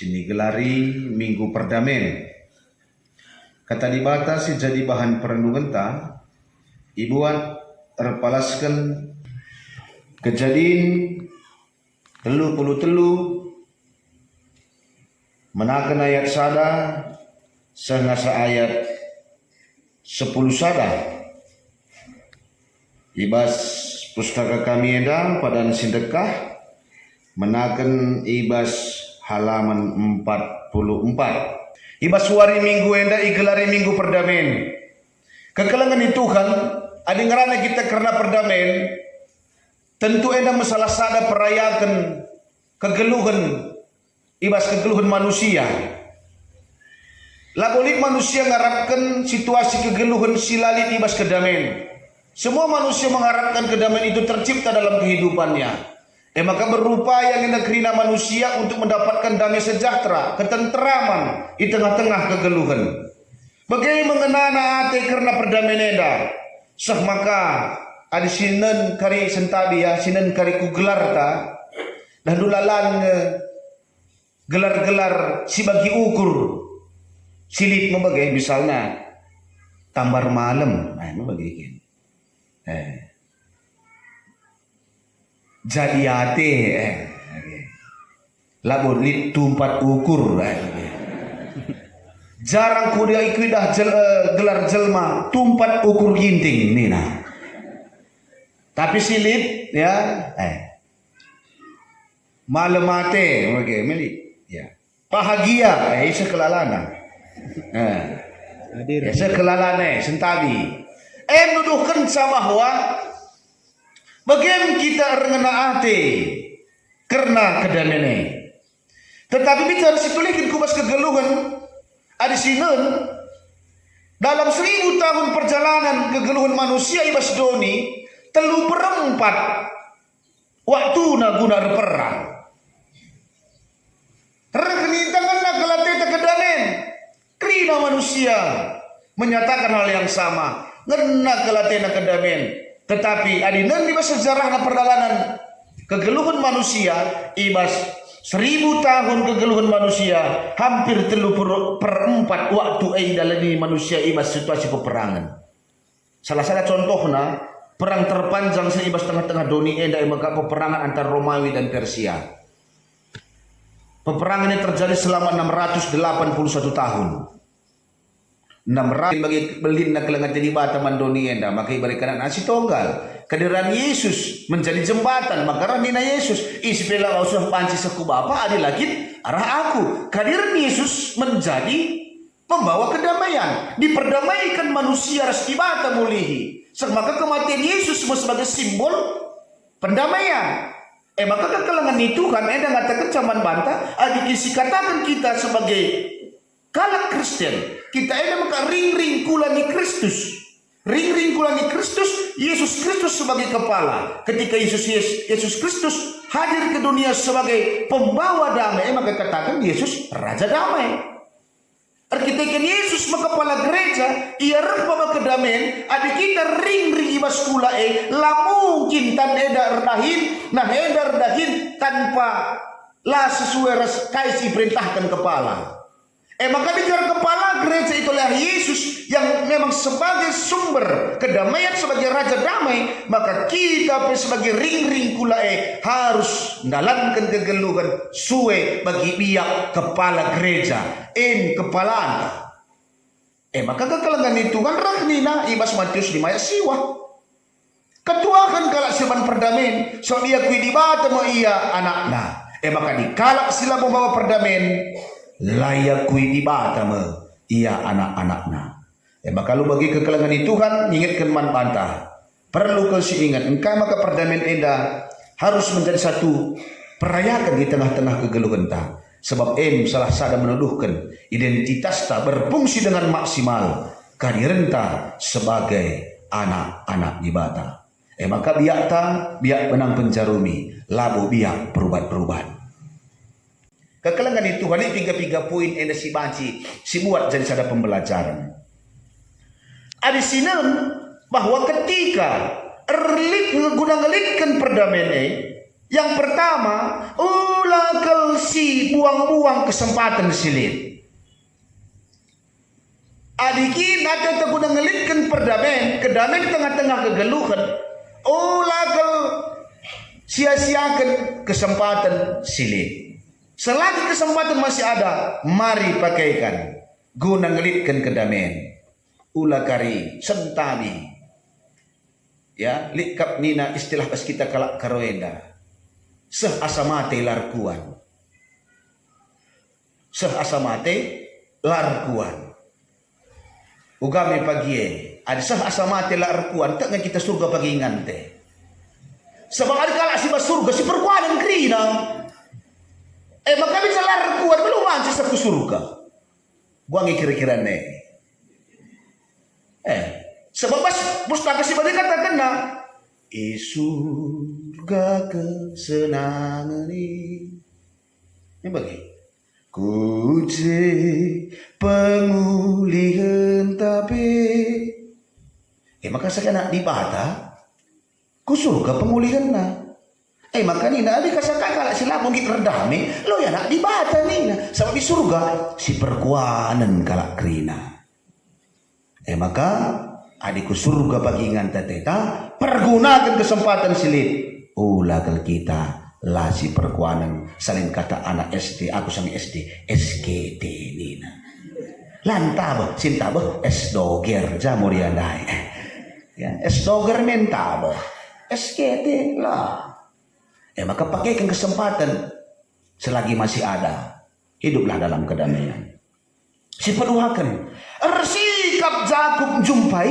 sini gelari Minggu Perdamen. Kata dibata si jadi bahan perenungan ta, ibuan terpalaskan kejadian 33 menakan ayat sada sengasa ayat 10 sada. Ibas pustaka kami edang pada sindekah menakan ibas halaman 44. Ibas suari minggu enda igelari Minggu Perdamen. Kekelangan itu kan ada ngerana kita karena perdamen tentu enda masalah sada perayakan kegeluhan ibas kegeluhan manusia. Labolik manusia mengharapkan situasi kegeluhan silalit ibas kedamen. Semua manusia mengharapkan kedamaian itu tercipta dalam kehidupannya. Maka berupaya yang kerina manusia untuk mendapatkan damai sejahtera, ketenteraman di tengah-tengah kegeluhan. Bagaimana mengenana ate karena perdamaian eda. Sah maka ada sinen kari sentabi ya, sinen kari ku gelar ta. Dan dulalan gelar-gelar si bagi ukur silit membagai misalnya tambar malam, nah membagai jadi ate labon lit tumpat ukur jarang kuda ikudah gelar jelma tumpat ukur ginting nina tapi silit ya malam ate okay, milik ya bahagia sekelalana sekelalana sentabi menuduhkan sama bahwa bagaimana kita rengena ate karena kedamaian. Tetapi bicara situlikin kubas kegeluhan ada sinen dalam 1000 tahun perjalanan kegeluhan manusia ibas doni 3/4 waktu guna perang. Rekenintanganlah kelateta kedamaian. Krina manusia menyatakan hal yang sama. Ngena kelatena kedamaian. Tetapi adinan di sejarah perdalanan kegeluhan manusia ibas 1000 tahun kegeluhan manusia hampir 3/4 waktu dalani manusia ibas situasi peperangan. Salah contohnya perang terpanjang seibas tengah-tengah doni enda maka peperangan antara Romawi dan Persia. Peperangan ini terjadi selama 681 tahun. 600 bagi belin nak kelengat jadi bata mandoni enda maka ibarikan nasi tonggal kehadiran Yesus menjadi jembatan maka ranina Yesus ispela usah panci seku bapa ada lagi arah aku kehadiran Yesus menjadi pembawa kedamaian diperdamaikan manusia reski bata mulihi maka kematian Yesus sebagai simbol pendamaian maka kekelangan itu kan enda ngatakan caman bantah adik isi katakan kita sebagai kalak Kristen, kita ini maka ring-ring kulani Kristus. Ring-ring kulani Kristus, Yesus Kristus sebagai kepala. Ketika Yesus Kristus hadir ke dunia sebagai pembawa damai, maka katakan Yesus Raja Damai. Ketika Yesus kepala gereja, ia rempah kedamaian, adik kita ring-ring ibas kula lah mungkin tan edar dahin, nah edar dahin tanpa lah sesuai kaisi perintahkan kepala. Maka bicara kepala gereja itulah Yesus yang memang sebagai sumber kedamaian sebagai Raja Damai. Maka kita sebagai ring-ring kulae harus mendalamkan kegeluhan suwe bagi pihak kepala gereja. Kepala anda. Maka kekelangan itu kan rahnina ibas Matius 5 ayat siwa. Ketua kan kalak siman perdamaian. So dia kui dibata mo iya anakna. Maka dikalak sila membawa perdamaian. Layak kui dibata me ia anak-anakna. Maka lu bagi kekelangan itu kan ingatkan man bantah. Perlu kau ingat engkau maka perdamaian enda harus menjadi satu perayakan di tengah-tengah kegeluhan ta. Sebab salah sada menuduhkan identitas ta berfungsi dengan maksimal kehadiran ta sebagai anak-anak dibata. Maka biak benang penjarumi labu biak perubat-perubat. Kekelangan itu hanya 3 poin yang si banci si buat jadi sada pembelajaran. Ada sinen bahwa ketika guna ngelitkan perdamaian yang pertama Ulakal si buang-buang kesempatan silit. Adikin ada guna ngelitkan perdamaian, kedamaian di tengah-tengah kegeluhan. Ulakal sia-siakan kesempatan silit. Selagi kesempatan masih ada, mari pakaikan guna ngelitkan kedamaian. Ulakari sentani. Ya, likap nina istilah pas kita kalak karoenda. Seh asamate larkuan. Seh asamate larkuan. Ugame pagi ada seh asamate larkuan tak kita surga pagi ngante. Sebab ada kalak si surga si perkuanan krina. Maka bisa larkuan belum mancis aku surga. Buangi kira-kira sebab pas pustaka si badai katakan na surga kesenangan ini bagi kuce pengulihan tapi maka saya nak dibata ku surga pengulihan na maka ni nak adik kasaka kalak sila mungkin redami lo ya nak dibata ni sebab di surga si perkuanan kalak krina maka adikku surga pagi nganta teta pergunakan kesempatan silit ulakal kita lasi perkuanan salin kata anak SD aku sama SD SGT nina lantaba sintaba S-doger jamuriandai ya S-doger mentaba SGT lah maka pakaikan kesempatan selagi masih ada hiduplah dalam kedamaian si peduhakan sikap Jakub jumpai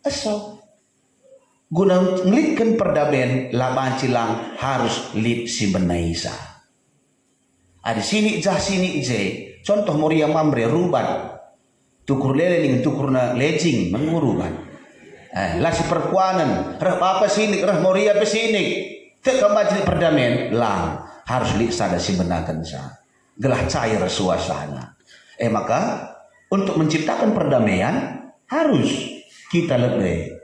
esok guna ngelitkan perdamaian laban cilang harus lit si benaisa ada sini jah sini je contoh Moria Mamre rubat tukur lele ning tukur na lejing menguruban lah si perkuanan rah apa sini rah Moria pesini tak kembali perdamaian lang harus lit sada si benakan sa gelah cair suasana maka untuk menciptakan perdamaian harus kita lebih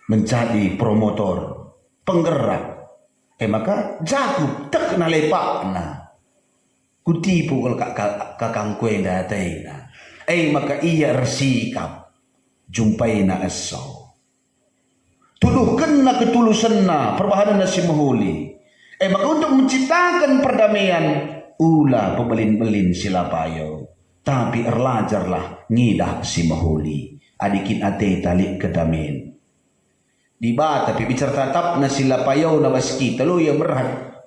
menjadi promotor, penggerak. Maka Jakub tak kena lepak na. Kutipu kalau kakang kue datena. Maka ia bersikap jumpai na esau. Tuduhkan na ketulusan na perbahanan na si mahuli. Maka untuk menciptakan perdamaian ulah pebelin-belin sila payo. Tapi erlajarlah ngidah si mahuli. Adikin ate talik kedamin. Diba tapi bicara tatap na sila payaw na baski talo ya berat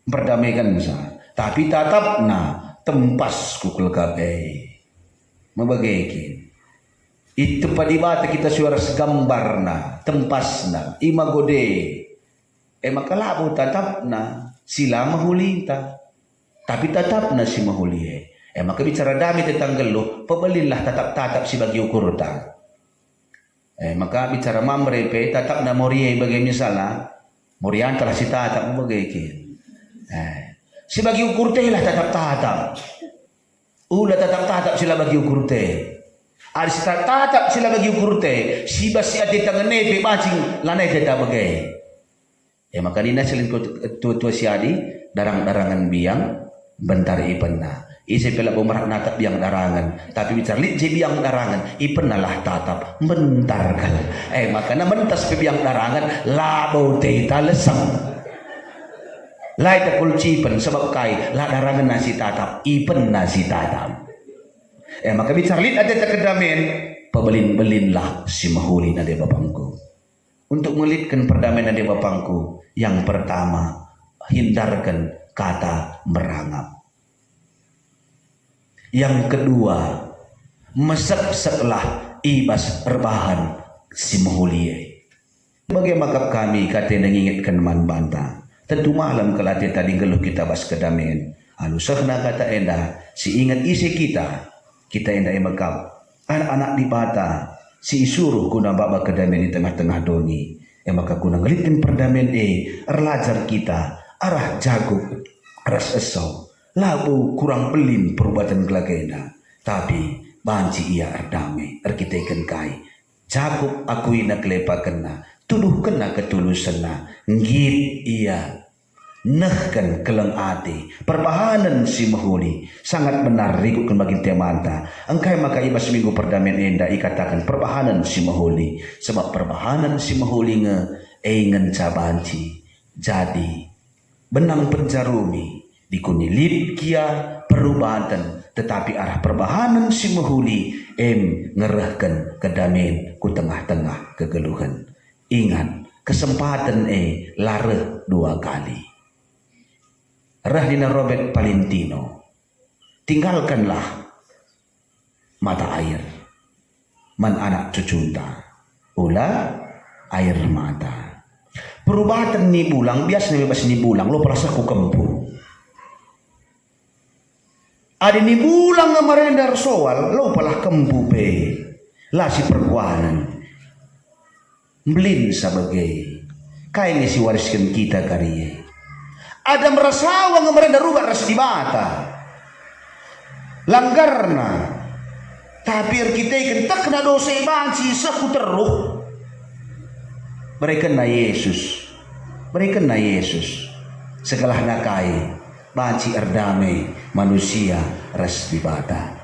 berdamaikan sa. Tapi tatap na tempas kukul kabe. Mabagaikin. Itu pa diba kita suara segambar na tempas na imagode. Makalabo tatap na sila mahuli ta. Tapi tatap na si mahuli maka bicara dami tentang geluh, pebelilah tatap-tatap si bagi ukur ta. Maka bicara mamrepe tatap na morie bagi misalnya, morian telah si tatap bagaikin. Si bagi ukur teh lah tatap-tatap. Ulah tatap-tatap sila bagi ukur teh. Ada si tatap sila bagi ukur teh. Si basi ati tangan nepe bacing lanai tetap bagai. Maka dina selin tua-tua si adi darang-darangan biang bentar ipenna. Isi pela bumerah natap biang darangan. Tapi bicara lit je biang darangan. Ipenalah tatap. Bentar kal. Maka na mentas pe biang darangan. Labau teta lesang. Lai takul cipen sebab kai. La darangan nasi tatap. Ipen nasi tatap. Maka bicara lit ada terkedamen. Pebelin-belinlah si mahuli na de bapangku. Untuk melitkan perdamaian na de bapangku. Yang pertama. Hindarkan kata merangap. Yang kedua, mesek-seklah ibas rebahan si mahuliye. Bagaimana kami kata mengingatkan man banta. Tentu malam kelati tadi geluh kita bas kedamaian. Alusahna kata enda, si ingat isi kita enda emakap. Anak-anak di bata, si isuruh kuna baba kedamaian di tengah-tengah doni. Maka kuna ngelitkan perdamaian erlajar kita, arah Jakub, ras esau. Labu kurang pelin perubatan gelagena. Tapi banci ia erdame erkitekan kai. Jakub akui na kelepa kena. Tuduh kena ketulusan na. Ngit ia. nehkan keleng ati perbahanan si mahuli sangat benar rikutkan bagi temanta engkai maka ibas minggu perdamaian enda ikatakan perbahanan si mahuli sebab perbahanan si mahuli ngen cabanci jadi benang penjarumi dikunilit kia perubahan tetapi arah perbahanan si mahuli ngerahkan kedamaian ku tengah-tengah kegeluhan. Ingat kesempatan lareh 2 kali. Rahdina Robert Palentino, tinggalkanlah mata air, man anak cucunta, ulah air mata. Perubatan ni bulang, biasa bebas ni bulang, lo perasa ku kempu. Ada ni bulang kemarin dari soal, lo palah kempu pe, lah si perkuanan. Melin sebagai, kain si wariskan kita karya. Ada merasawa ngemarin darurat ras di mata langgarna tapi kita ikan tak kena dosa banci saku teruh berikan na Yesus segala nakai banci erdamai manusia ras di mata